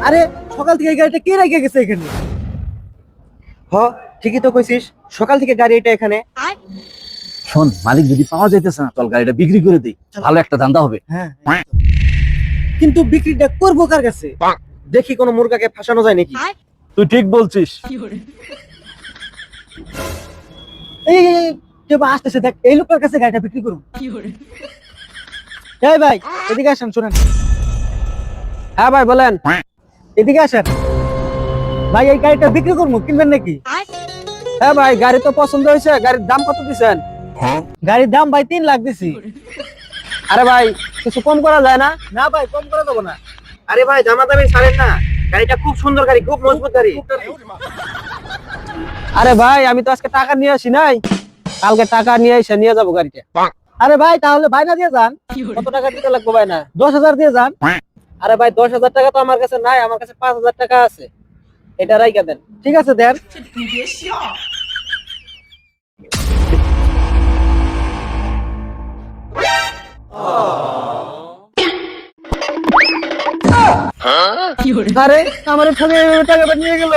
আরে সকাল থেকে এই গাড়িটা কে রেখে গেছে এখানে? হ, ঠিকই তো কইছিস, সকাল থেকে গাড়ি এটা এখানে। শোন, মালিক যদি পাওয়া যাইতেছে না, চল গাড়িটা বিক্রি করে দিই, ভালো একটা ধান্দা হবে। হ্যাঁ, কিন্তু বিক্রিটা করবো কার কাছে? দেখি কোনো মুরগাকে ফাঁসানো যায় নাকি। তুই ঠিক বলছিস। এই কেউ আসতেছে, দেখ এই লোকের কাছে গাড়িটা বিক্রি করুন। এই ভাই, এদিকে আসেন, শুনেন। হ্যাঁ ভাই বলেন। এদিকে আসেন ভাই, এই গাড়িটা বিক্রি করবো, কিনবেন নাকি? হ্যাঁ ভাই, গাড়ি তো পছন্দ হয়েছে, গাড়ির দাম কত দিচ্ছেন? গাড়ির দাম ভাই 3 লাখ দিছি। আরে ভাই, কিছু কম করা যায় না? না ভাই, কম করে দেবো না। আরে ভাই, দামাদামি ছাড়েন না, গাড়িটা খুব সুন্দর গাড়ি, খুব মজবুত গাড়ি। আরে ভাই, আমি তো আজকে টাকা নিয়ে আসি নাই, কালকে টাকা নিয়ে এসে নিয়ে যাবো গাড়িটা। আরে ভাই, তাহলে বাইনা দিয়ে যান। কত টাকা দিতে লাগবে ভাই? না 10,000 দিয়ে যান। আরে ভাই, 10,000 টাকা তো আমার কাছে নাই, আমার কাছে 5,000 টাকা আছে, এটা রাইখা দেন। ঠিক আছে, দেন। আরে আমার ঠকে টাকাটা নিয়ে গেল।